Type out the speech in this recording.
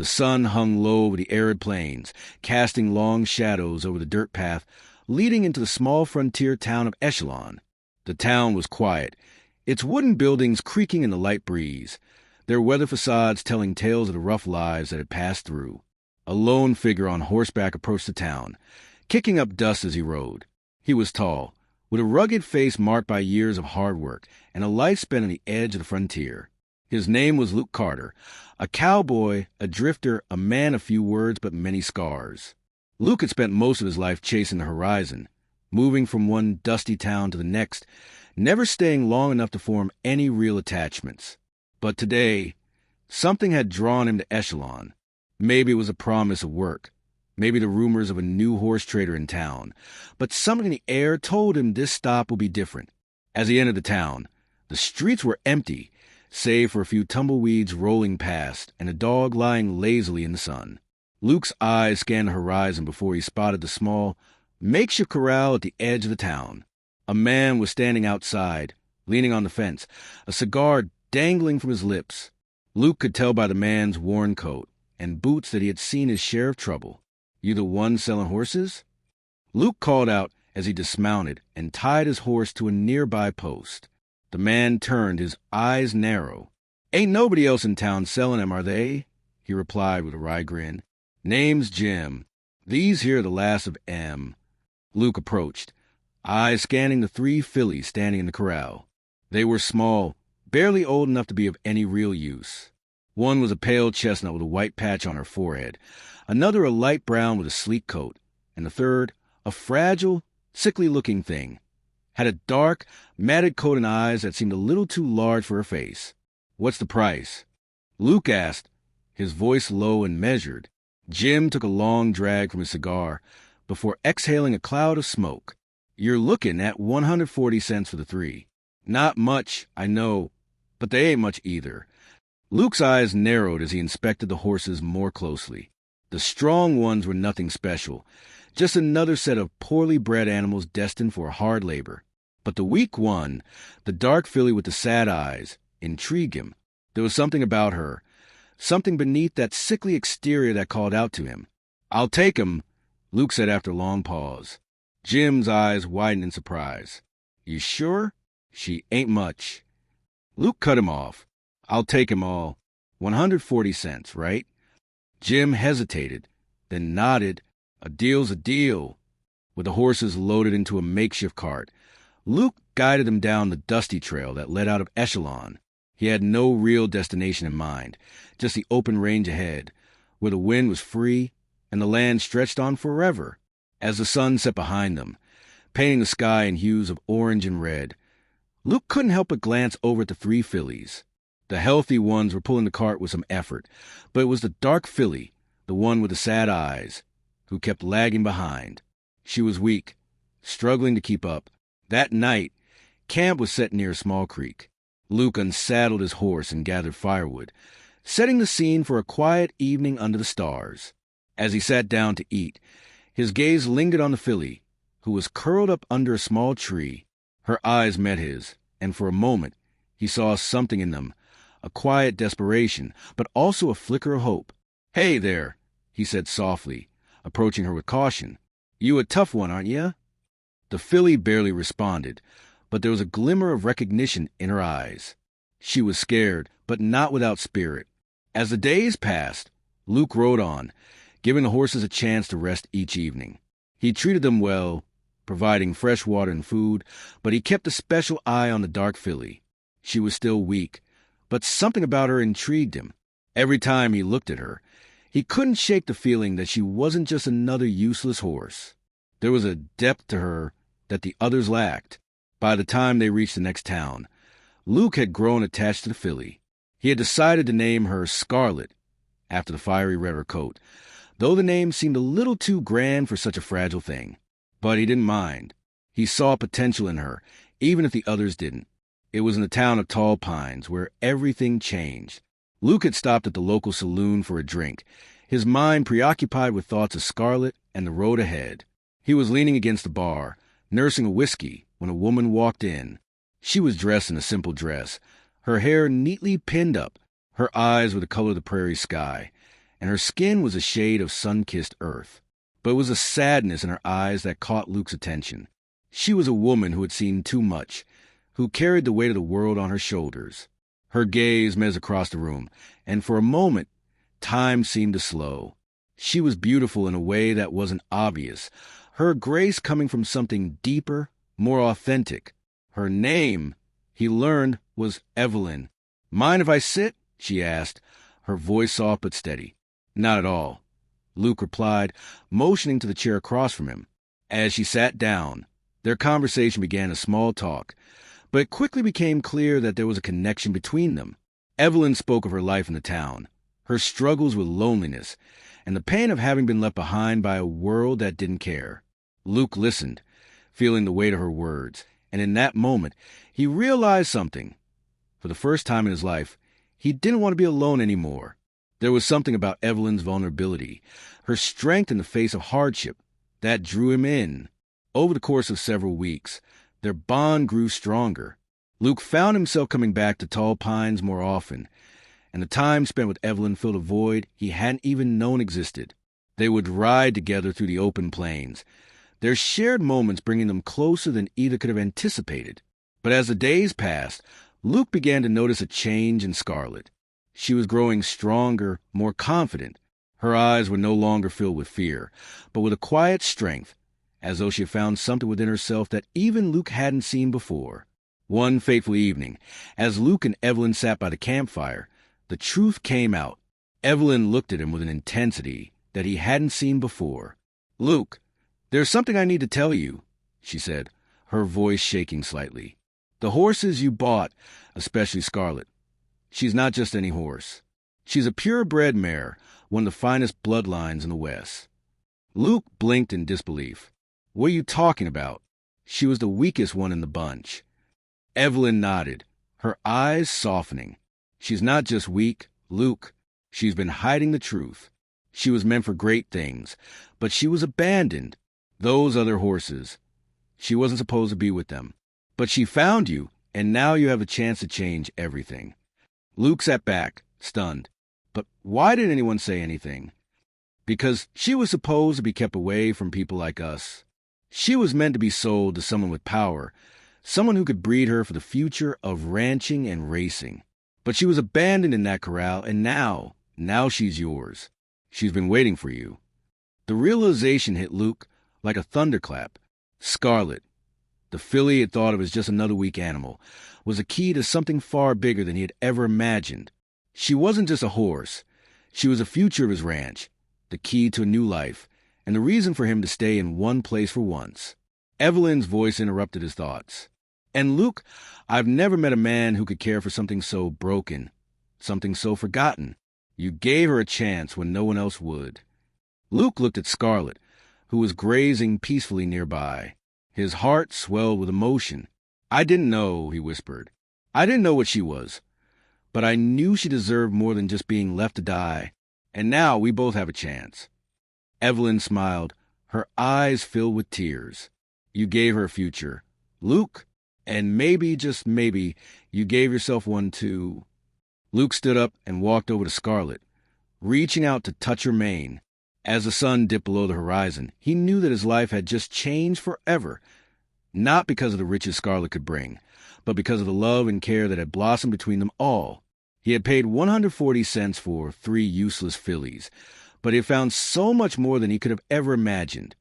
The sun hung low over the arid plains, casting long shadows over the dirt path leading into the small frontier town of Echelon. The town was quiet, its wooden buildings creaking in the light breeze, their weather facades telling tales of the rough lives that had passed through. A lone figure on horseback approached the town, kicking up dust as he rode. He was tall, with a rugged face marked by years of hard work and a life spent on the edge of the frontier. His name was Luke Carter, a cowboy, a drifter, a man of few words but many scars. Luke had spent most of his life chasing the horizon, moving from one dusty town to the next, never staying long enough to form any real attachments. But today, something had drawn him to Echelon. Maybe it was a promise of work, maybe the rumors of a new horse trader in town, but something in the air told him this stop would be different. As he entered the town, the streets were empty, save for a few tumbleweeds rolling past and a dog lying lazily in the sun. Luke's eyes scanned the horizon before he spotted the small, makeshift corral at the edge of the town. A man was standing outside, leaning on the fence, a cigar dangling from his lips. Luke could tell by the man's worn coat and boots that he had seen his share of trouble. "You the one selling horses?" Luke called out as he dismounted and tied his horse to a nearby post. The man turned, his eyes narrow. "Ain't nobody else in town selling 'em, are they?" he replied with a wry grin. "Name's Jim. These here are the last of M." Luke approached, eyes scanning the 3 fillies standing in the corral. They were small, barely old enough to be of any real use. One was a pale chestnut with a white patch on her forehead, another a light brown with a sleek coat, and the third, a fragile, sickly-looking thing, had a dark, matted coat and eyes that seemed a little too large for her face. "What's the price?" Luke asked, his voice low and measured. Jim took a long drag from his cigar before exhaling a cloud of smoke. "You're looking at 140 cents for the 3. Not much, I know, but they ain't much either." Luke's eyes narrowed as he inspected the horses more closely. The strong ones were nothing special, just another set of poorly bred animals destined for hard labor. But the weak one, the dark filly with the sad eyes, intrigued him. There was something about her, something beneath that sickly exterior that called out to him. "I'll take 'em," Luke said after a long pause. Jim's eyes widened in surprise. "You sure? She ain't much." Luke cut him off. "I'll take 'em all. 140 cents, right?" Jim hesitated, then nodded. "A deal's a deal." With the horses loaded into a makeshift cart, Luke guided them down the dusty trail that led out of Echelon. He had no real destination in mind, just the open range ahead, where the wind was free and the land stretched on forever. As the sun set behind them, painting the sky in hues of orange and red, Luke couldn't help but glance over at the 3 fillies. The healthy ones were pulling the cart with some effort, but it was the dark filly, the one with the sad eyes, who kept lagging behind. She was weak, struggling to keep up. That night, camp was set near a small creek. Luke unsaddled his horse and gathered firewood, setting the scene for a quiet evening under the stars. As he sat down to eat, his gaze lingered on the filly, who was curled up under a small tree. Her eyes met his, and for a moment he saw something in them, a quiet desperation, but also a flicker of hope. "Hey there," he said softly, approaching her with caution. "You a tough one, aren't you?" The filly barely responded, but there was a glimmer of recognition in her eyes. She was scared, but not without spirit. As the days passed, Luke rode on, giving the horses a chance to rest each evening. He treated them well, providing fresh water and food, but he kept a special eye on the dark filly. She was still weak, but something about her intrigued him. Every time he looked at her, he couldn't shake the feeling that she wasn't just another useless horse. There was a depth to her that the others lacked. By the time they reached the next town, Luke had grown attached to the filly. He had decided to name her Scarlet, after the fiery red of her coat, though the name seemed a little too grand for such a fragile thing. But he didn't mind. He saw potential in her, even if the others didn't. It was in the town of Tall Pines where everything changed. Luke had stopped at the local saloon for a drink, his mind preoccupied with thoughts of Scarlet and the road ahead. He was leaning against the bar, nursing a whiskey, when a woman walked in. She was dressed in a simple dress, her hair neatly pinned up. Her eyes were the color of the prairie sky, and her skin was a shade of sun-kissed earth. But it was a sadness in her eyes that caught Luke's attention. She was a woman who had seen too much, who carried the weight of the world on her shoulders. Her gaze met across the room, and for a moment, time seemed to slow. She was beautiful in a way that wasn't obvious, her grace coming from something deeper, more authentic. Her name, he learned, was Evelyn. "Mind if I sit?" she asked, her voice soft but steady. "Not at all," Luke replied, motioning to the chair across from him. As she sat down, their conversation began a small talk, but it quickly became clear that there was a connection between them. Evelyn spoke of her life in the town, her struggles with loneliness, and the pain of having been left behind by a world that didn't care. Luke listened, feeling the weight of her words, and in that moment, he realized something. For the first time in his life, he didn't want to be alone anymore. There was something about Evelyn's vulnerability, her strength in the face of hardship, that drew him in. Over the course of several weeks, their bond grew stronger. Luke found himself coming back to Tall Pines more often, and the time spent with Evelyn filled a void he hadn't even known existed. They would ride together through the open plains, their shared moments bringing them closer than either could have anticipated. But as the days passed, Luke began to notice a change in Scarlett. She was growing stronger, more confident. Her eyes were no longer filled with fear, but with a quiet strength, as though she had found something within herself that even Luke hadn't seen before. One fateful evening, as Luke and Evelyn sat by the campfire, the truth came out. Evelyn looked at him with an intensity that he hadn't seen before. "Luke, there's something I need to tell you," she said, her voice shaking slightly. "The horses you bought, especially Scarlett, she's not just any horse. She's a purebred mare, one of the finest bloodlines in the West." Luke blinked in disbelief. "What are you talking about? She was the weakest one in the bunch." Evelyn nodded, her eyes softening. "She's not just weak, Luke. She's been hiding the truth. She was meant for great things, but she was abandoned. Those other horses. She wasn't supposed to be with them. But she found you, and now you have a chance to change everything." Luke sat back, stunned. "But why didn't anyone say anything?" "Because she was supposed to be kept away from people like us. She was meant to be sold to someone with power, someone who could breed her for the future of ranching and racing. But she was abandoned in that corral, and now she's yours. She's been waiting for you." The realization hit Luke like a thunderclap. Scarlett, the filly he had thought of as just another weak animal, was a key to something far bigger than he had ever imagined. She wasn't just a horse. She was the future of his ranch, the key to a new life, and the reason for him to stay in one place for once. Evelyn's voice interrupted his thoughts. "And Luke, I've never met a man who could care for something so broken, something so forgotten. You gave her a chance when no one else would." Luke looked at Scarlett, who was grazing peacefully nearby. His heart swelled with emotion. "I didn't know," he whispered. "I didn't know what she was. But I knew she deserved more than just being left to die. And now we both have a chance." Evelyn smiled, her eyes filled with tears. "You gave her a future, Luke, and maybe, just maybe, you gave yourself one too." Luke stood up and walked over to Scarlett, reaching out to touch her mane. As the sun dipped below the horizon, he knew that his life had just changed forever, not because of the riches Scarlett could bring, but because of the love and care that had blossomed between them all. He had paid 140 cents for 3 useless fillies, but he had found so much more than he could have ever imagined.